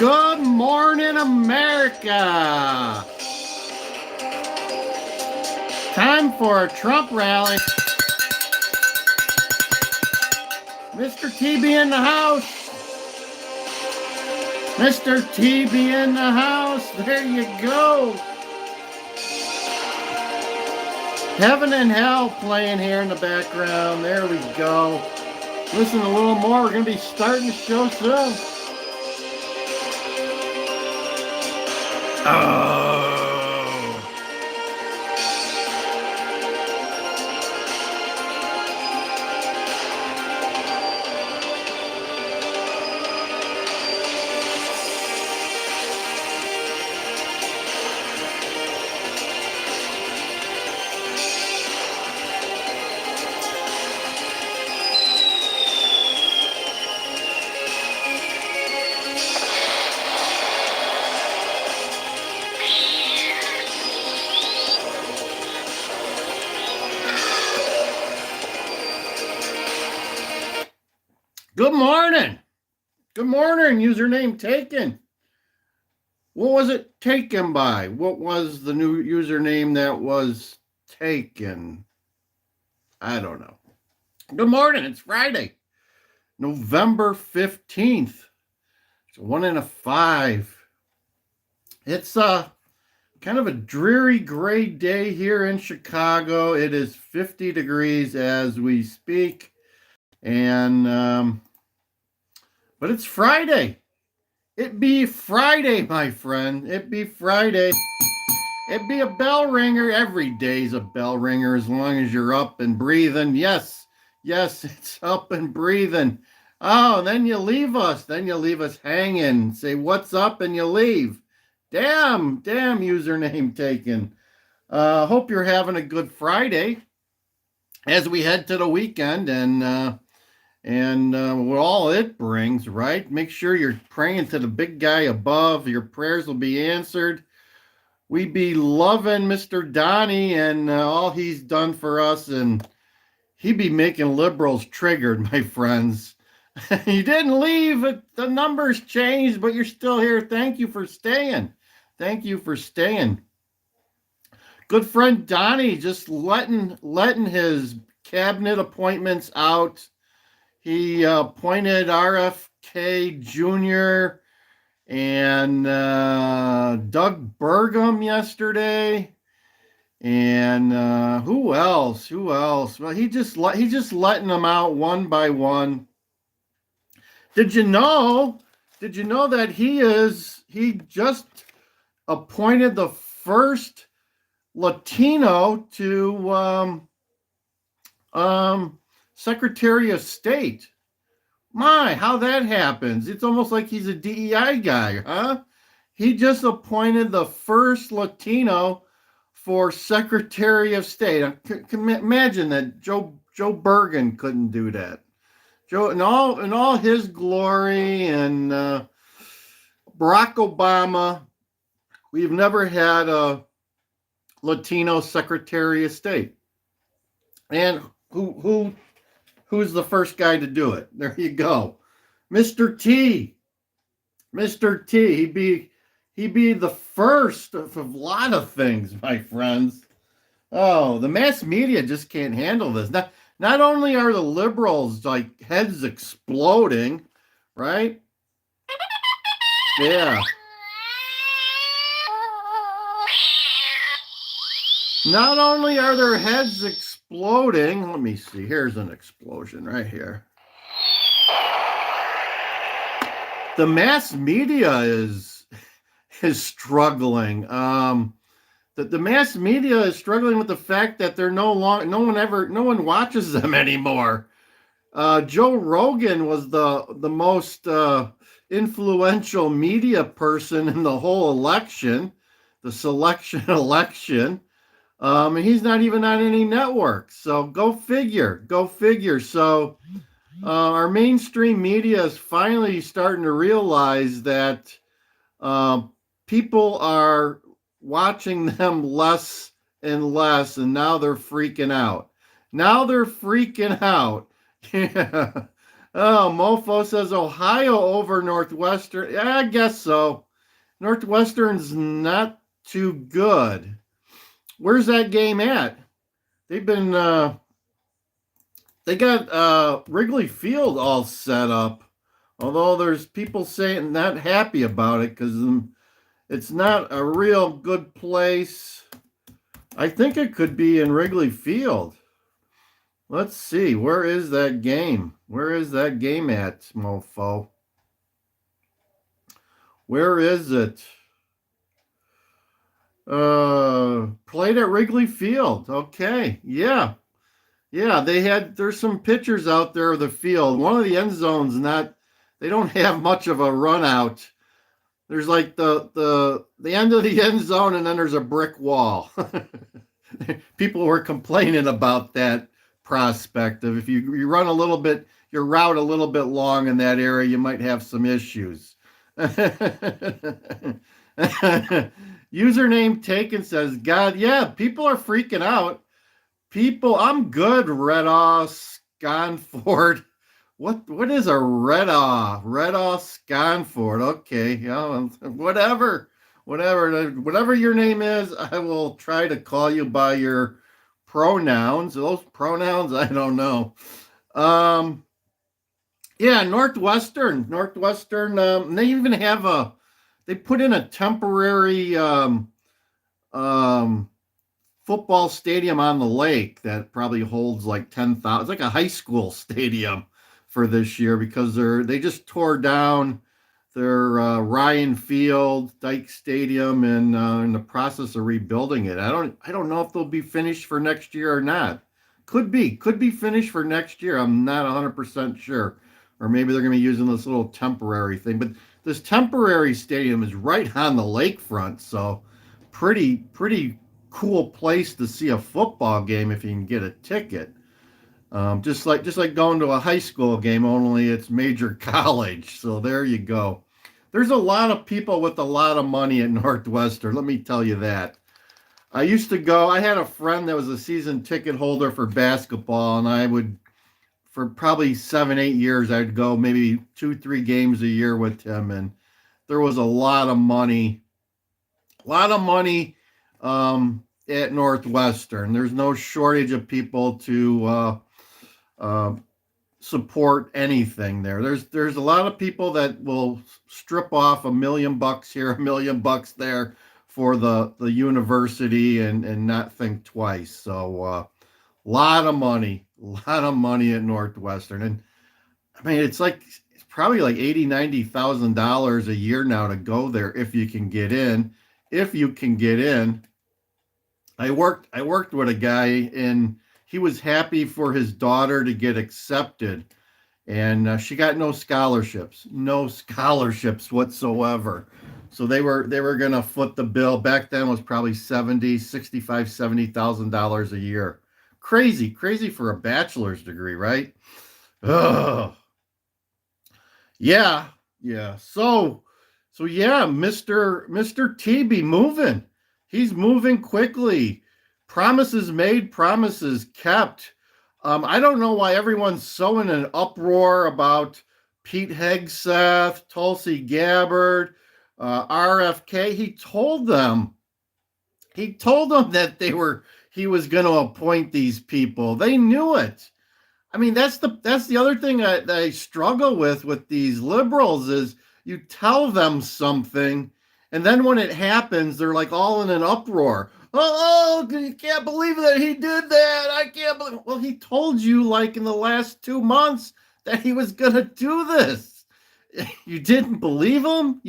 Good morning, America. Time for a Trump rally. Mr. TB in the house. Mr. TB in the house. There you go. Heaven and Hell playing here in the background. There we go. Listen a little more. We're going to be starting the show soon. Oh. Good morning. Good morning. Username taken. What was it taken by? What was the new username that was taken? I don't know. Good morning. It's Friday, November 15th. It's 1 and a 5. It's kind of a dreary gray day here in Chicago. It is 50 degrees as we speak. And but it's Friday. It be Friday, my friend. It be Friday. It be a bell ringer. Every day's a bell ringer as long as you're up and breathing. Yes, it's up and breathing. Oh, then you leave us. Then you leave us hanging. Say, what's up, and you leave. Damn username taken. Hope you're having a good Friday as we head to the weekend and what all it brings, right? Make sure you're praying to the big guy above. Your prayers will be answered. We be loving Mr. Donnie and all he's done for us, and he be making liberals triggered, my friends. You didn't leave. The numbers changed, but you're still here. Thank you for staying. Thank you for staying. Good friend Donnie just letting his cabinet appointments out. He appointed RFK Jr. and Doug Burgum yesterday, and who else? Well, he just letting them out one by one. Did you know that he just appointed the first Latino to Secretary of State? My, how that happens. It's almost like he's a DEI guy, huh? He just appointed the first Latino for Secretary of State. Imagine that Joe Bergen couldn't do that. Joe, in all his glory, and Barack Obama, we've never had a Latino Secretary of State. And who's the first guy to do it? There you go. Mr. T. He'd be the first of a lot of things, my friends. Oh, the mass media just can't handle this. Not only are the liberals like heads exploding, right? Yeah. Not only are their heads exploding, let me see, here's an explosion right here. The mass media is struggling. The mass media is struggling with the fact that they're no one watches them anymore. Joe Rogan was the most influential media person in the whole election, the selection election. And he's not even on any network. So go figure. So our mainstream media is finally starting to realize that people are watching them less and less, and now they're freaking out. Yeah. Oh, Mofo says Ohio over Northwestern. Yeah, I guess so. Northwestern's not too good. Where's that game at? They've been they got Wrigley Field all set up. Although there's people saying not happy about it because it's not a real good place. I think it could be in Wrigley Field. Let's see. Where is that game? Where is that game at, mofo? Where is it? Played at Wrigley Field. Okay. Yeah. Yeah, there's some pictures out there of the field. One of the end zones they don't have much of a run out. There's like the end of the end zone and then there's a brick wall. People were complaining about that prospect of if you run a little bit, your route a little bit long in that area, you might have some issues. Username taken says, God, yeah, people are freaking out. People, I'm good, Redaw Sconford. What is a Redaw? Redaw Sconford. Okay, yeah, whatever your name is, I will try to call you by your pronouns. Those pronouns, I don't know. Yeah, Northwestern. They even have they put in a temporary football stadium on the lake that probably holds like 10,000. It's like a high school stadium for this year because they just tore down their Ryan Field Dyke Stadium and in the process of rebuilding it. I don't know if they'll be finished for next year or not. Could be finished for next year. I'm not 100% sure. Or maybe they're going to be using this little temporary thing. But this temporary stadium is right on the lakefront, so pretty cool place to see a football game if you can get a ticket. Just like going to a high school game, only it's major college. So there you go. There's a lot of people with a lot of money at Northwestern. Let me tell you that. I used to go. I had a friend that was a season ticket holder for basketball, and I would, for probably 7-8 years, I'd go maybe 2-3 games a year with him, and there was a lot of money. At Northwestern. There's no shortage of people to support anything there. There's a lot of people that will strip off $1 million here, $1 million there for the university and not think twice. So a lot of money at Northwestern. And I mean, it's probably like $80,000-$90,000 a year now to go there if you can get in. I worked with a guy and he was happy for his daughter to get accepted, and she got no scholarships whatsoever. So they were going to foot the bill. Back then it was probably $70,000 a year. Crazy for a bachelor's degree, right? Ugh. Yeah. So yeah, Mr. T be moving. He's moving quickly. Promises made, promises kept. I don't know why everyone's so in an uproar about Pete Hegseth, Tulsi Gabbard, RFK. He told them that he was going to appoint these people. They knew it. I mean, that's the other thing that I struggle with these liberals is you tell them something, and then when it happens, they're like all in an uproar. Oh, you can't believe that he did that. I can't believe. Well, he told you like in the last 2 months that he was going to do this. You didn't believe him?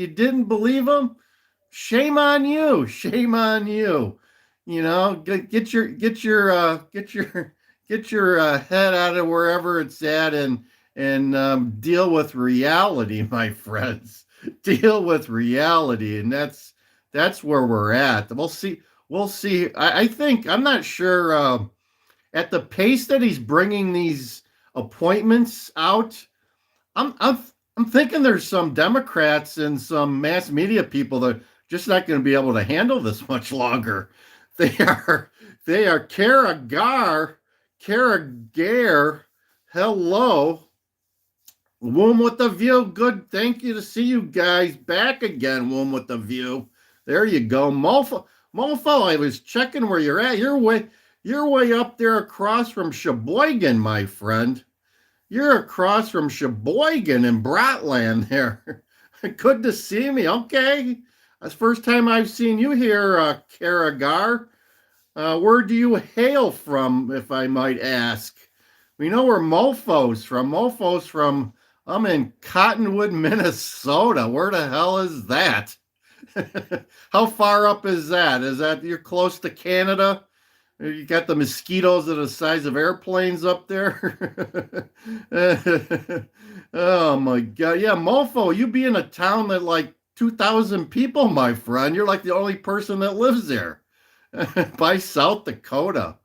Shame on you. You know, get your head out of wherever it's at and deal with reality, my friends. Deal with reality, and that's where we're at. We'll see. I think I'm not sure at the pace that he's bringing these appointments out. I'm thinking there's some Democrats and some mass media people that are just not going to be able to handle this much longer. They are Kara Gare. Hello. Womb with the View. Good. Thank you to see you guys back again. Womb with the View. There you go. Mofo, I was checking where you're at. You're way up there across from Sheboygan, my friend. You're across from Sheboygan in Bratland there. Good to see me. Okay. That's the first time I've seen you here, Karagar. Where do you hail from, if I might ask? We know where Mofo's from. Mofo's from, I'm in Cottonwood, Minnesota. Where the hell is that? How far up is that? Is that you're close to Canada? You got the mosquitoes that are the size of airplanes up there. Oh my God. Yeah, Mofo, you be in a town that like 2,000 people, my friend. You're like the only person that lives there by South Dakota.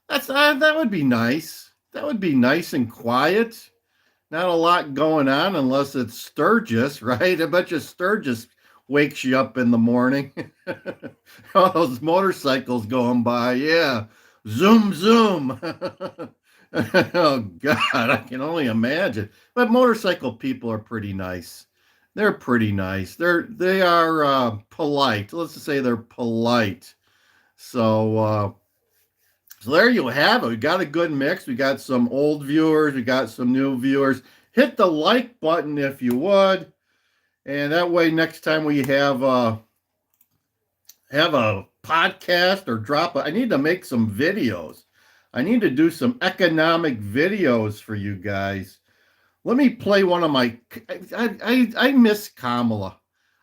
That would be nice. That would be nice and quiet. Not a lot going on unless it's Sturgis, right? I bet you Sturgis wakes you up in the morning. All those motorcycles going by, yeah. Zoom, zoom. Oh, God, I can only imagine. But motorcycle people are pretty nice. They're pretty nice. They are polite. Let's just say they're polite. So there you have it. We got a good mix. We got some old viewers. We got some new viewers. Hit the like button if you would. And that way, next time we have a podcast or I need to make some videos. I need to do some economic videos for you guys. Let me play one of my. I miss Kamala.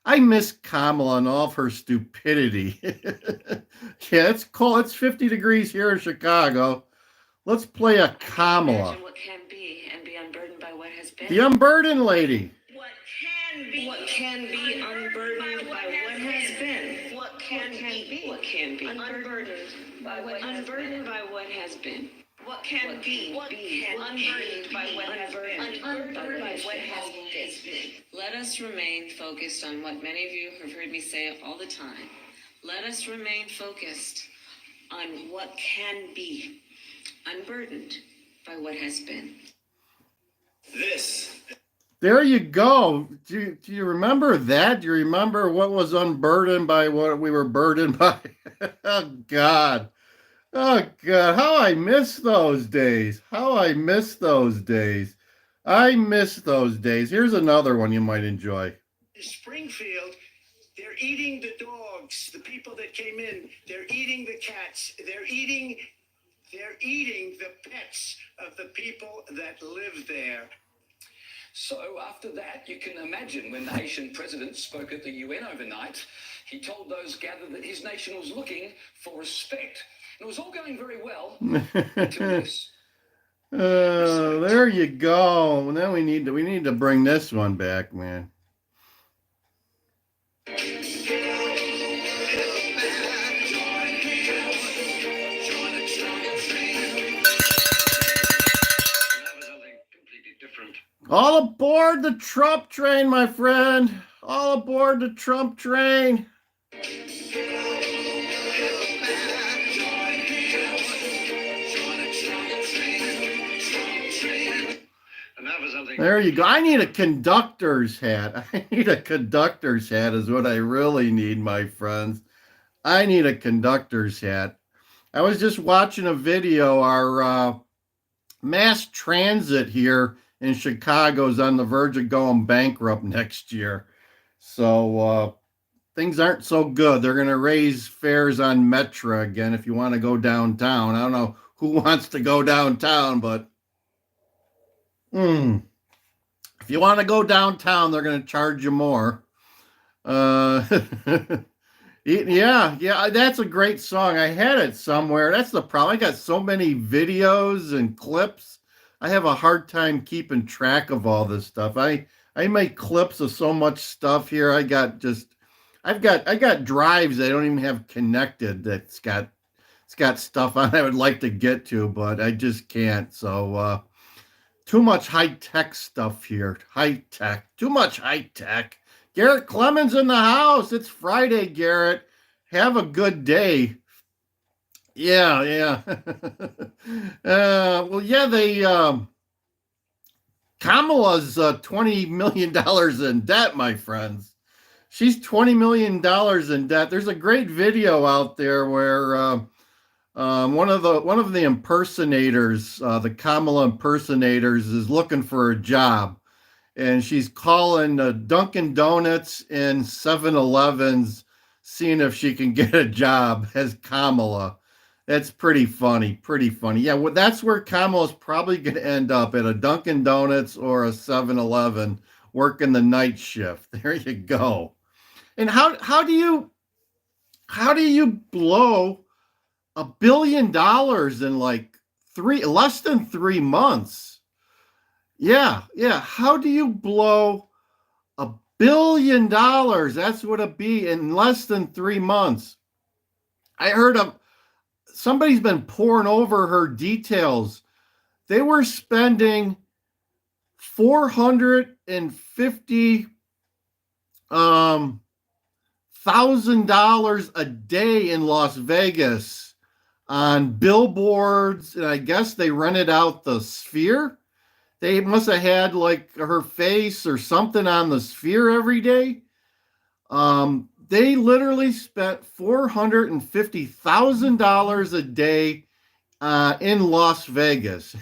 I miss Kamala and all of her stupidity. Yeah, it's cold. It's 50 degrees here in Chicago. Let's play a Kamala. Imagine what can be and be unburdened by what has been. The unburdened lady. What can be unburdened by what has been. What can be unburdened by what has been. What can be unburdened by what has been. Let us remain focused on what many of you have heard me say all the time. Let us remain focused on what can be unburdened by what has been. There you go. Do you remember that? Do you remember what was unburdened by what we were burdened by? Oh, God. Oh, God. How I miss those days. How I miss those days. I miss those days. Here's another one you might enjoy. Springfield, they're eating the dogs, the people that came in. They're eating the cats. They're eating the pets of the people that live there. So after that, you can imagine when the Haitian president spoke at the UN overnight, he told those gathered that his nation was looking for respect. And it was all going very well until this. There you go. Now we need to bring this one back, man. All aboard the Trump train, my friend. All aboard the Trump train. There you go. I need a conductor's hat. I need a conductor's hat is what I really need, my friends. I need a conductor's hat. I was just watching a video. Our mass transit here in Chicago is on the verge of going bankrupt next year. So things aren't so good. They're going to raise fares on Metra again if you want to go downtown. I don't know who wants to go downtown, but if you want to go downtown, they're going to charge you more. Yeah, that's a great song. I had it somewhere. That's the problem. I got so many videos and clips. I have a hard time keeping track of all this stuff. I make clips of so much stuff here. I got drives I don't even have connected that's got stuff on I would like to get to, but I just can't. So too much high-tech stuff here. High-tech. Too much high-tech. Garrett Clemens in the house. It's Friday, Garrett. Have a good day. Yeah. Well, yeah, Kamala's $20 million in debt, my friends. She's $20 million in debt. There's a great video out there where one of the impersonators, the Kamala impersonators, is looking for a job, and she's calling Dunkin' Donuts and 7-Elevens, seeing if she can get a job as Kamala. That's pretty funny. Pretty funny. Yeah, well, that's where Kamala's probably going to end up, at a Dunkin' Donuts or a 7-Eleven, working the night shift. There you go. And how do you blow $1 billion in like less than 3 months? Yeah. How do you blow $1 billion? That's what it'd be in less than 3 months. I heard somebody's been pouring over her details. They were spending $450 $1,000 a day in Las Vegas on billboards, and I guess they rented out the Sphere. They must have had like her face or something on the Sphere every day. They literally spent $450,000 a day in Las Vegas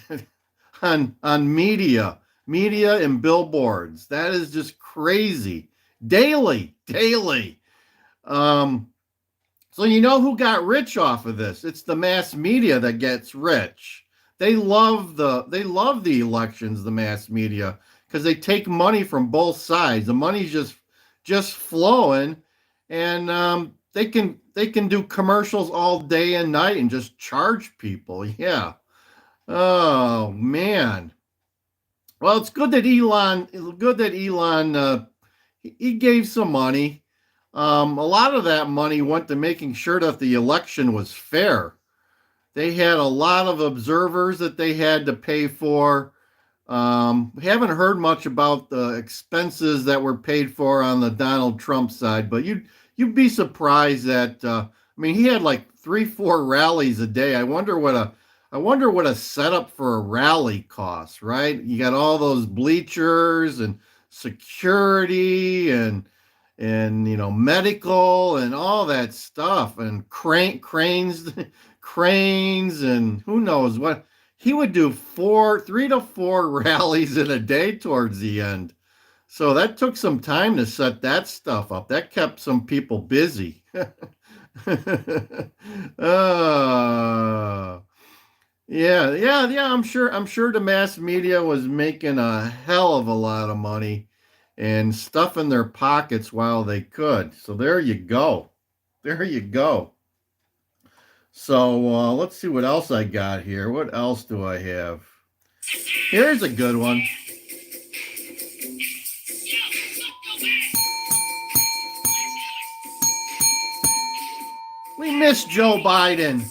on media and billboards. That is just crazy. Daily. So you know who got rich off of this? It's the mass media that gets rich. They love the elections, the mass media, because they take money from both sides. The money's just flowing, and they can do commercials all day and night and just charge people. Yeah. Oh man. Well, it's good that Elon. He gave some money. A lot of that money went to making sure that the election was fair. They had a lot of observers that they had to pay for. We haven't heard much about the expenses that were paid for on the Donald Trump side, but you'd be surprised that he had like 3-4 rallies a day. I wonder what a setup for a rally costs, right? You got all those bleachers and security and medical and all that stuff, and cranes and who knows what. He would do 3 to 4 rallies in a day towards the end. So that took some time to set that stuff up. That kept some people busy. Yeah. I'm sure the mass media was making a hell of a lot of money and stuffing their pockets while they could. So there you go. So let's see what else I got here. What else do I have? Here's a good one. We miss Joe Biden.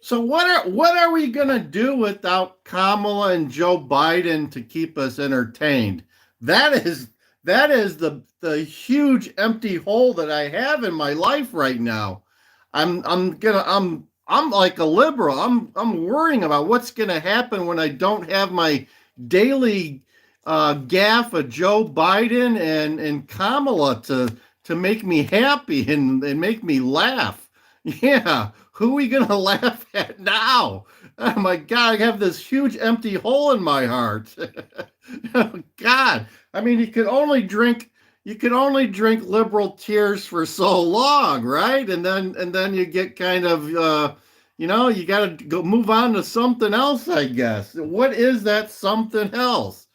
So what are we gonna do without Kamala and Joe Biden to keep us entertained? That is the huge empty hole that I have in my life right now. I'm like a liberal. I'm worrying about what's gonna happen when I don't have my daily gaffe of Joe Biden and Kamala to make me happy and make me laugh. Yeah. Who are we going to laugh at now? Oh my God, I have this huge empty hole in my heart. Oh God. You could only drink liberal tears for so long, right? And then you get kind of, you got to go move on to something else, I guess. What is that something else?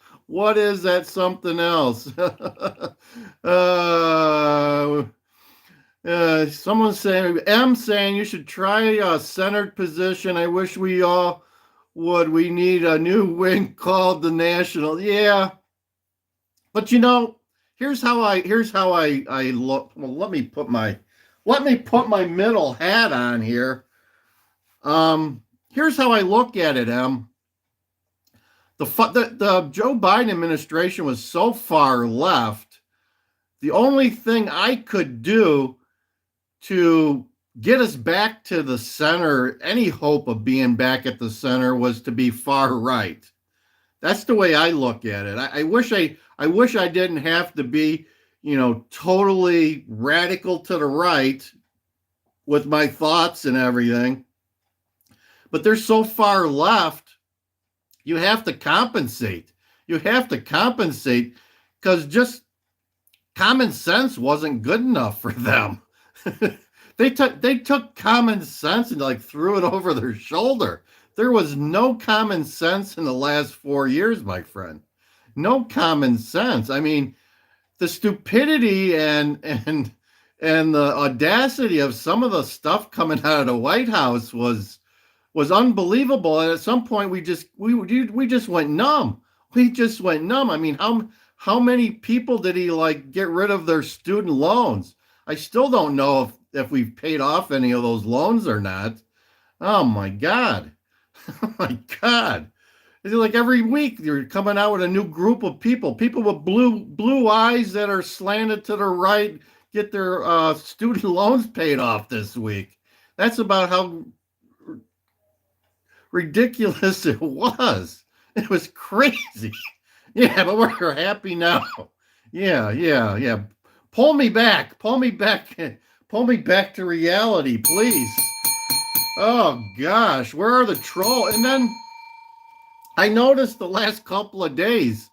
Someone's saying you should try a centered position. I wish we all would. We need a new wing called the National. Yeah. But here's how I look. Well, let me put my middle hat on here. Here's how I look at it, Em. The Joe Biden administration was so far left. The only thing I could do to get us back to the center, any hope of being back at the center, was to be far right. That's the way I look at it. I wish I didn't have to be, totally radical to the right with my thoughts and everything. But they're so far left, you have to compensate. You have to compensate because just common sense wasn't good enough for them. They took common sense and like threw it over their shoulder. There was no common sense in the last 4 years, my friend. No common sense. I mean, the stupidity and the audacity of some of the stuff coming out of the White House was unbelievable. And at some point, we just went numb. We just went numb. I mean, how many people did he like get rid of their student loans? I still don't know if we've paid off any of those loans or not. Oh my God. Oh my God. It's like every week you're coming out with a new group of people with blue eyes that are slanted to the right, get their student loans paid off this week. That's about how ridiculous it was. It was crazy. Yeah, but we're happy now. Yeah. Pull me back to reality, please. Oh gosh, where are the trolls? And then I noticed the last couple of days.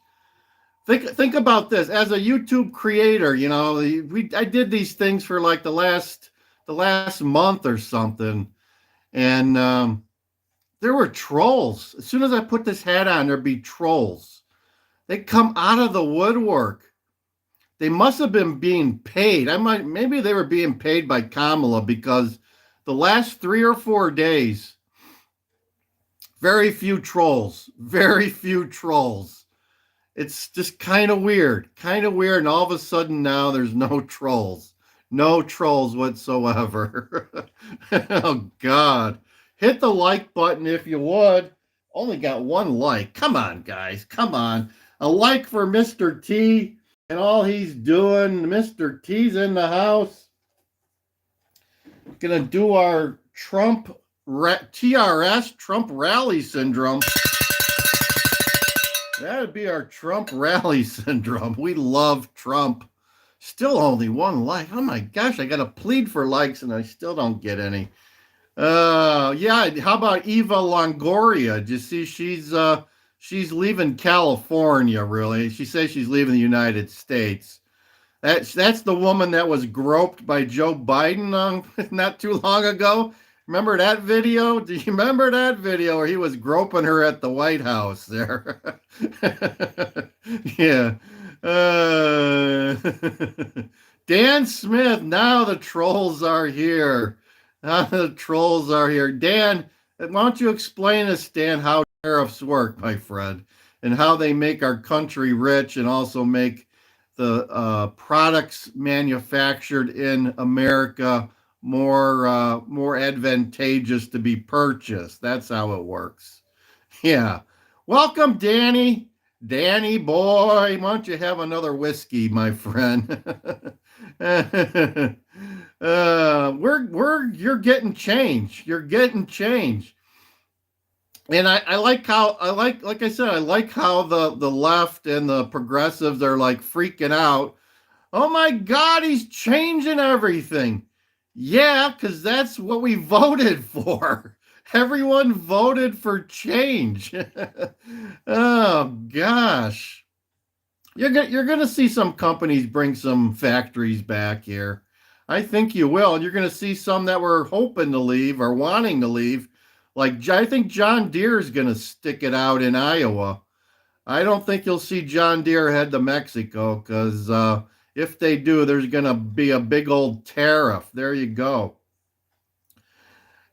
Think about this. As a YouTube creator, I did these things for like the last month or something, and there were trolls. As soon as I put this hat on, there'd be trolls. They come out of the woodwork. They must have been being paid. Maybe they were being paid by Kamala, because the last 3 or 4 days, very few trolls. It's just kind of weird. And all of a sudden now there's no trolls whatsoever. Oh God. Hit the like button if you would. Only got one like. Come on, guys. Come on. A like for Mr. T and all he's doing. Mr. T's in the house. Gonna do our TRS, Trump Rally Syndrome. That'd be our Trump Rally Syndrome. We love Trump. Still only one like. Oh my gosh, I gotta plead for likes and I still don't get any. Yeah, how about Eva Longoria? Did you see she's leaving California, really? She says she's leaving the United States. That's the woman that was groped by Joe Biden not too long ago. Remember that video? Do you remember that video where he was groping her at the White House there? Yeah. Dan Smith, now the trolls are here. Dan, why don't you explain us, Dan, how tariffs work, my friend, and how they make our country rich and also make the products manufactured in America more advantageous to be purchased. That's how it works. Yeah. Welcome, Danny. Danny boy, why don't you have another whiskey, my friend? You're getting change. You're getting change. And I like how I like how the left and the progressives are like freaking out. Oh my God, he's changing everything. Yeah, because that's what we voted for. Everyone voted for change. Oh gosh. You're gonna see some companies bring some factories back here. I think you will. You're gonna see some that were hoping to leave or wanting to leave. Like, I think John Deere is going to stick it out in Iowa. I don't think you'll see John Deere head to Mexico, because if they do, there's going to be a big old tariff. There you go.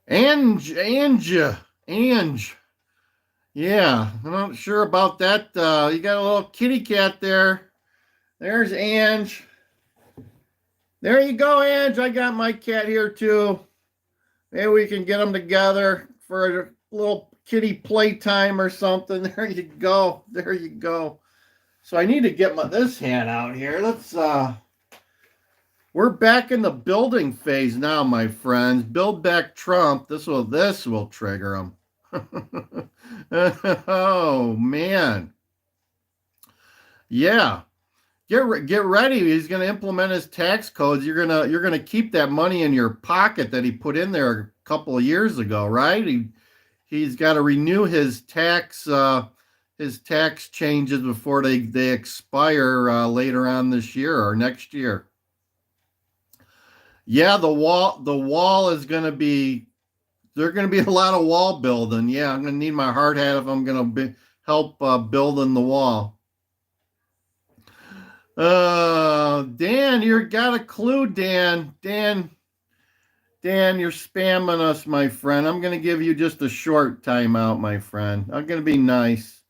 Ange. Yeah, I'm not sure about that. You got a little kitty cat there. There's Ange. There you go, Ange. I got my cat here too. Maybe we can get them together for a little kitty playtime or something. There you go. There you go. So I need to get this hand out here. Let's we're back in the building phase now, my friends. Build back Trump. This will trigger him. Oh man. Yeah. Get ready. He's going to implement his tax codes. You're going to keep that money in your pocket that he put in there a couple of years ago, right? He's got to renew his tax changes before they expire later on this year or next year. Yeah, the wall is going to be, there's going to be a lot of wall building. Yeah, I'm going to need my hard hat if I'm going to help building the wall. Dan, you got a clue, Dan. Dan, you're spamming us, my friend. I'm going to give you just a short timeout, my friend. I'm going to be nice.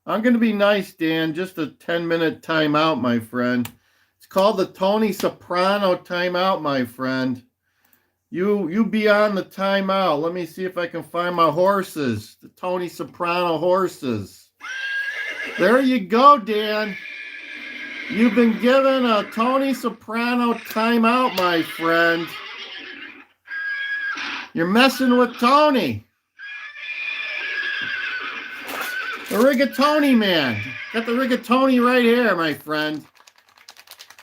Dan. Just a 10-minute timeout, my friend. It's called the Tony Soprano timeout, my friend. You be on the timeout. Let me see if I can find my horses. The Tony Soprano horses. There you go, Dan. You've been given a Tony Soprano timeout, my friend. You're messing with Tony. The rigatoni man. Got the rigatoni right here, my friend.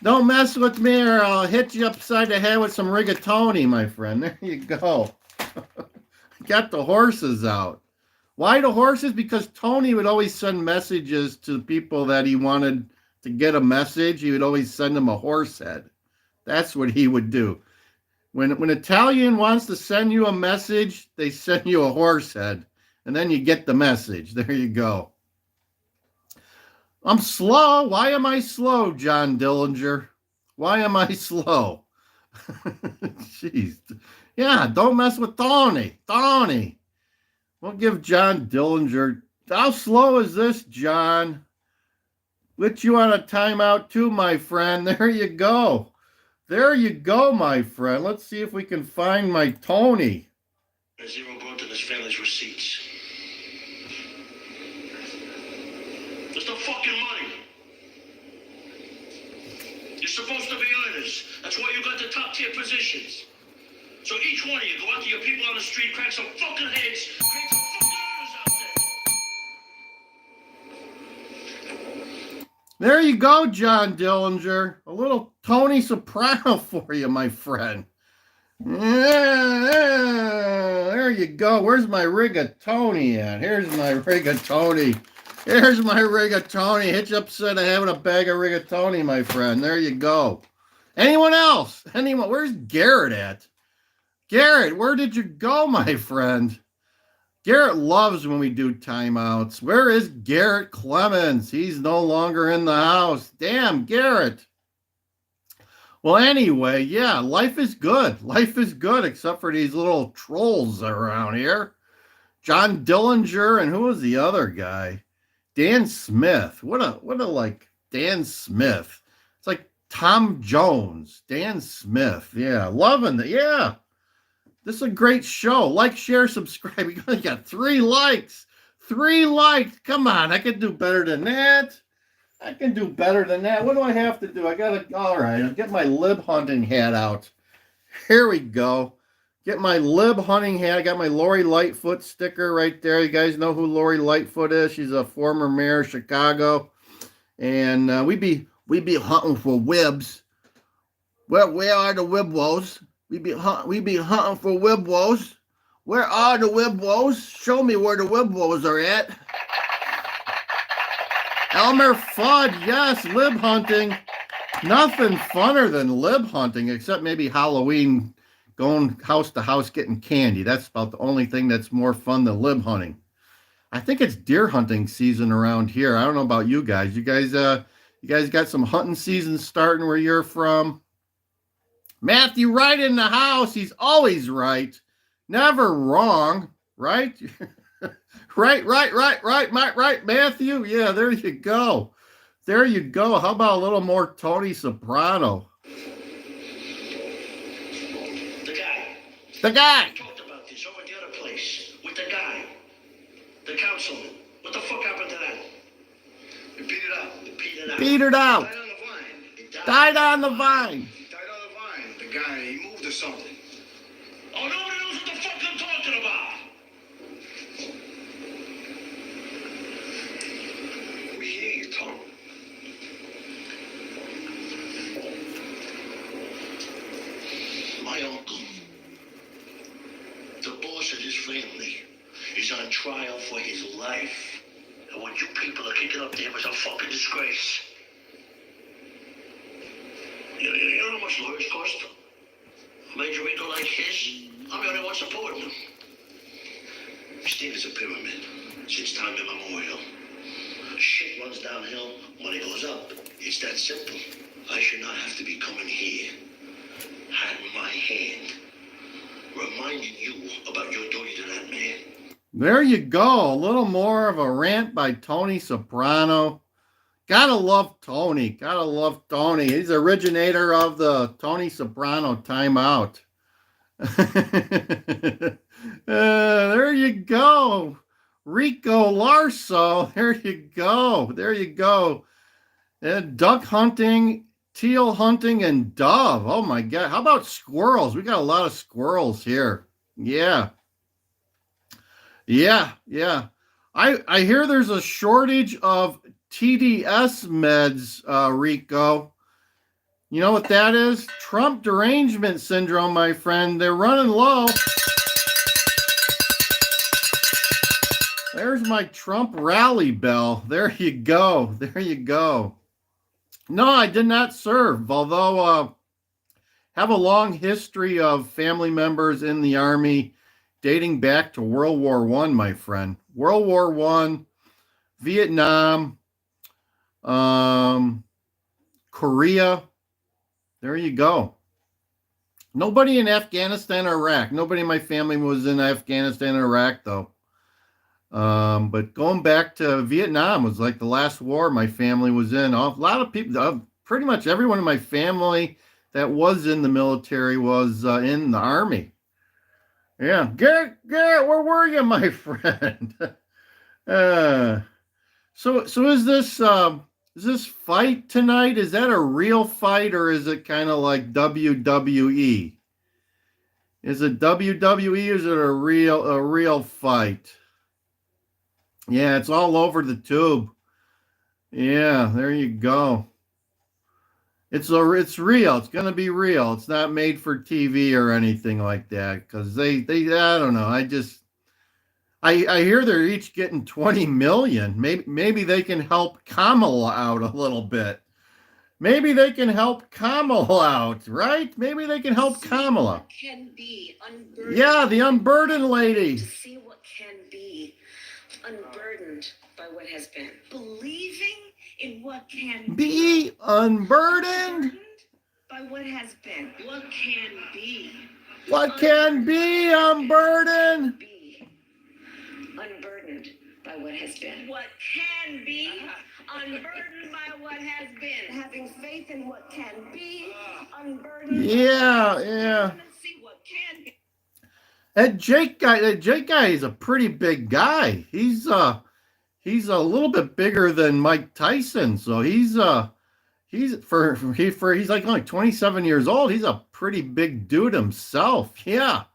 Don't mess with me or I'll hit you upside the head with some rigatoni, my friend. There you go. Got the horses out. Why the horses? Because Tony would always send messages to people that he wanted to get a message. He would always send them a horse head. That's what he would do. When Italian wants to send you a message, they send you a horse head, and then you get the message. There you go. I'm slow. Why am I slow, John Dillinger? Why am I slow? Jeez. Yeah, don't mess with Tony. Tony. We'll give John Dillinger. How slow is this, John? Put you on a timeout too, my friend. There you go. There you go, my friend. Let's see if we can find my Tony. Zero brought to this family's receipts. There's no fucking money. You're supposed to be earners. That's why you got the top tier positions. So each one of you go out to your people on the street, crack some fucking heads, crack some fucking earners out there. There you go, John Dillinger. A little Tony Soprano for you, my friend. Yeah, there you go. Where's my rigatoni at? Here's my rigatoni. Here's my rigatoni. Hit you upside the head with a bag of rigatoni, my friend. There you go. Anyone else? Anyone? Where's Garrett at? Garrett, where did you go, my friend? Garrett loves when we do timeouts. Where is Garrett Clemens? He's no longer in the house. Damn, Garrett. Well, anyway, yeah, life is good. Life is good, except for these little trolls around here. John Dillinger, and who was the other guy? Dan Smith. What a like Dan Smith. It's like Tom Jones. Dan Smith. Yeah, loving it. Yeah. This is a great show. Like, share, subscribe. We only got 3 likes. 3 likes. Come on. I can do better than that. I can do better than that. What do I have to do? All right. I'll get my lib hunting hat out. Here we go. Get my lib hunting hat. I got my Lori Lightfoot sticker right there. You guys know who Lori Lightfoot is. She's a former mayor of Chicago. And we be hunting for wibs. Well, where are the wibwos? We be hunting for wibwos. Where are the wibwos? Show me where the wibwos are at. Elmer Fudd, yes, lib hunting. Nothing funner than lib hunting, except maybe Halloween, going house to house getting candy. That's about the only thing that's more fun than lib hunting. I think it's deer hunting season around here. I don't know about you guys. You guys got some hunting season starting where you're from? Matthew, right in the house. He's always right. Never wrong, right? right, Matthew. Yeah, there you go. There you go. How about a little more Tony Soprano? The guy. The guy. We talked about this over at the other place with the guy. The councilman. What the fuck happened to that? We beat it out. We beat it out. Beat it out. Died on the vine. It Died on the vine. Died on the vine. The guy, he moved or something. Oh, nobody knows what the fuck I'm talking about. We hear you, Tom. My uncle, the boss of this family, is on trial for his life. And what you people are kicking up there is a fucking disgrace. You know how much lawyers cost? A major ego like his? I'm the only one supporting him. Steve is a pyramid since time immemorial. Shit runs downhill when it goes up. It's that simple. I should not have to be coming here, hat in my hand, reminding you about your duty to that man. There you go. A little more of a rant by Tony Soprano. Gotta love Tony. Gotta love Tony. He's the originator of the Tony Soprano timeout. There you go. Rico Larso. There you go. There you go. Duck hunting, teal hunting, and dove. Oh my God. How about squirrels? We got a lot of squirrels here. Yeah. Yeah. Yeah. I hear there's a shortage of TDS meds, Rico. You know what that is? Trump derangement syndrome, my friend. They're running low. There's my Trump rally bell. There you go. There you go. No, I did not serve, although have a long history of family members in the Army dating back to World War I, my friend. World War I, Vietnam, Korea. There you go. Nobody in Afghanistan or Iraq. Nobody in my family was in Afghanistan or Iraq, though. But going back to Vietnam was like the last war my family was in. A lot of people, pretty much everyone in my family that was in the military was in the Army. Yeah. Garrett, where were you, my friend? So is this fight tonight? Is that a real fight or is it kind of like WWE? Is it WWE or is it a real fight? Yeah, it's all over the tube. Yeah, there you go. It's real. It's gonna be real. It's not made for TV or anything like that. Because they I don't know. I hear they're each getting 20 million. Maybe they can help Kamala out a little bit. Maybe they can help Kamala out, right? Maybe they can help Kamala. What can be unburdened. Yeah, the unburdened lady. To see what can be unburdened by what has been. Believing in what can be unburdened by what has been. What can be. What can be unburdened? Be unburdened by what has been. What can be unburdened by what has been. Having faith in what can be unburdened. Yeah. See what can be. That Jake guy is a pretty big guy. He's a little bit bigger than Mike Tyson, so he's like only 27 years old. He's a pretty big dude himself. Yeah,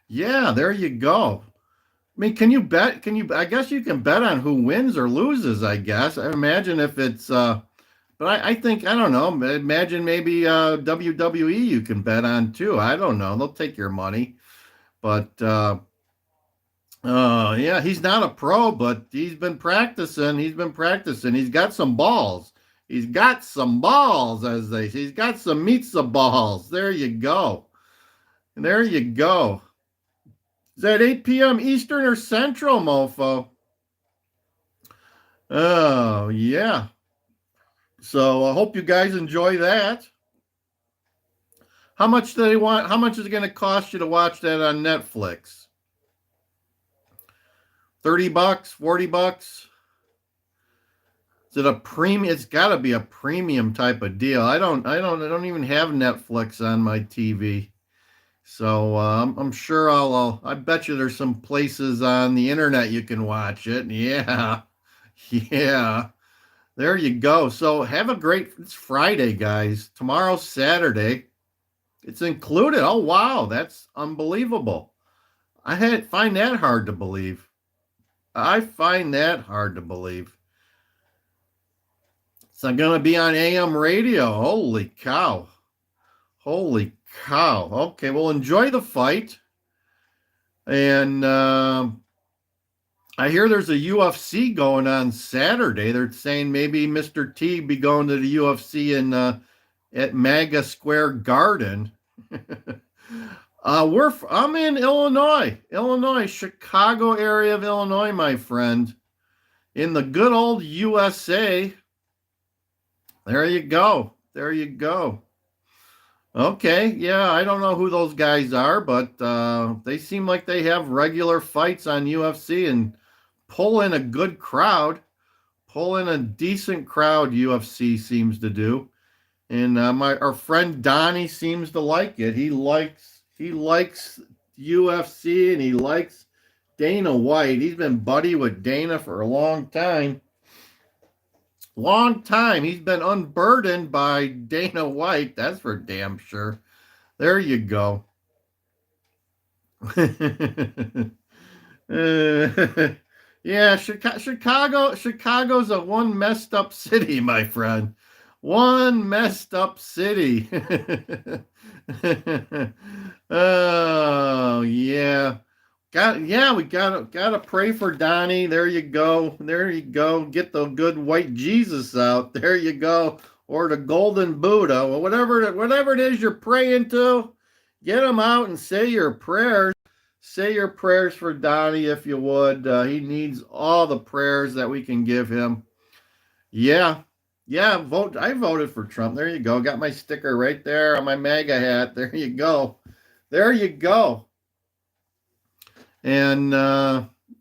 there you go. I mean, can you bet? I guess you can bet on who wins or loses, I guess. I imagine if it's but I think, I don't know, imagine maybe WWE you can bet on too. I don't know. They'll take your money. But yeah, he's not a pro, but he's been practicing. He's got some balls. He's got some balls, as they say. He's got some meatsa balls. There you go. There you go. Is that 8 p.m. Eastern or Central, mofo? Oh, yeah. So I hope you guys enjoy that. How much do they want? How much is it going to cost you to watch that on Netflix? $30, $40? Is it a premium? It's got to be a premium type of deal. I don't even have Netflix on my TV. So I'm sure I bet you there's some places on the internet you can watch it. Yeah. Yeah. There you go. So it's Friday, guys. Tomorrow's Saturday. It's included. Oh, wow. That's unbelievable. Find that hard to believe. I find that hard to believe. It's not going to be on AM radio. Holy cow. Holy cow. Okay, well, enjoy the fight. And I hear there's a UFC going on Saturday. They're saying maybe Mr. T be going to the UFC at MAGA Square Garden. I'm in Illinois, Chicago area of Illinois, my friend. In the good old USA. There you go. There you go. Okay, yeah, I don't know who those guys are, but they seem like they have regular fights on UFC and pull in a good crowd. Pull in a decent crowd, UFC seems to do. And our friend Donnie seems to like it. He likes UFC and he likes Dana White. He's been buddy with Dana for a long time. Long time. He's been unburdened by Dana White. That's for damn sure. There you go. Yeah, Chicago's a one messed up city, my friend. One messed up city. Oh, yeah. We gotta pray for Donnie. There you go. There you go. Get the good white Jesus out. There you go. Or the golden Buddha. Well, whatever it is you're praying to, get him out and say your prayers. Say your prayers for Donnie if you would. He needs all the prayers that we can give him. Yeah. Yeah, I voted for Trump. There you go. Got my sticker right there on my MAGA hat. There you go. There you go. And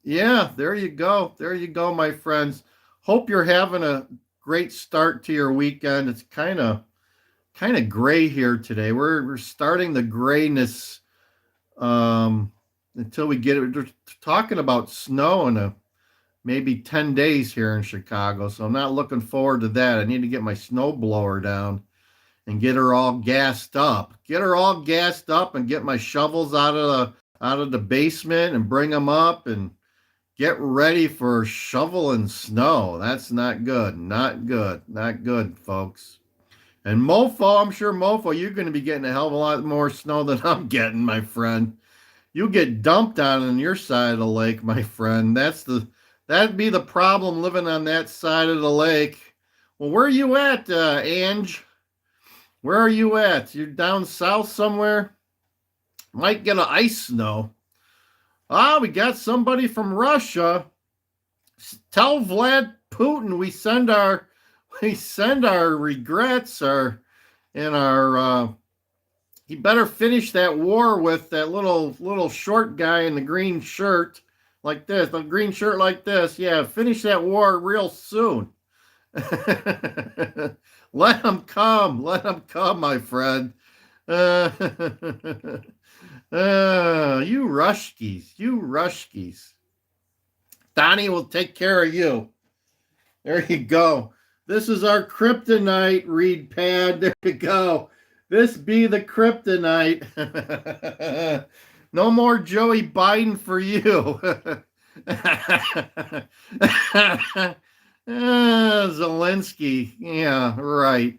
yeah, there you go. There you go, my friends. Hope you're having a great start to your weekend. It's kind of gray here today. We're starting the grayness until we get it. We're talking about snow in maybe 10 days here in Chicago, so I'm not looking forward to that. I need to get my snow blower down and get her all gassed up. Get her all gassed up and get my shovels out of the basement and bring them up and get ready for shoveling snow. That's not good. Not good. Not good, folks. And Mofo, I'm sure Mofo, you're going to be getting a hell of a lot more snow than I'm getting, my friend. You get dumped on your side of the lake, my friend. That'd be the problem living on that side of the lake. Well, where are you at, Ange? Where are you at? You're down south somewhere? Might get an ice snow. We got somebody from Russia. Tell Vlad Putin we send our regrets, he better finish that war with that little short guy in the green shirt like this, the green shirt like this. Yeah, finish that war real soon. Let him come, my friend. You Rushkies. Donnie will take care of you. There you go. This is our kryptonite read pad. There you go. This be the kryptonite. No more Joey Biden for you. Zelensky. Yeah, right.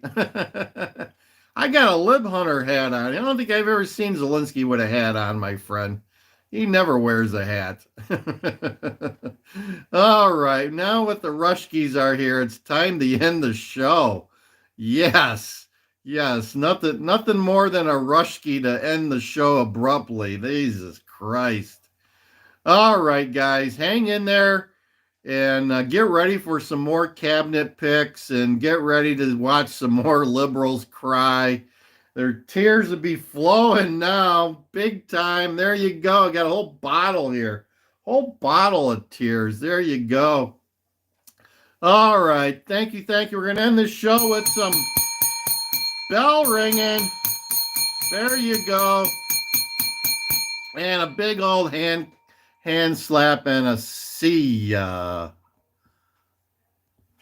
I got a lib hunter hat on. I don't think I've ever seen Zelensky with a hat on, my friend. He never wears a hat. All right. Now that the Rushkies are here, it's time to end the show. Yes. Nothing more than a Rushki to end the show abruptly. Jesus Christ. All right, guys. Hang in there and get ready for some more cabinet picks and get ready to watch some more liberals cry. Their tears will be flowing now, big time. There you go. I got a whole bottle here. Whole bottle of tears. There you go. All right. Thank you. Thank you. We're going to end this show with some bell ringing. There you go. And a big old hand slap and a see ya.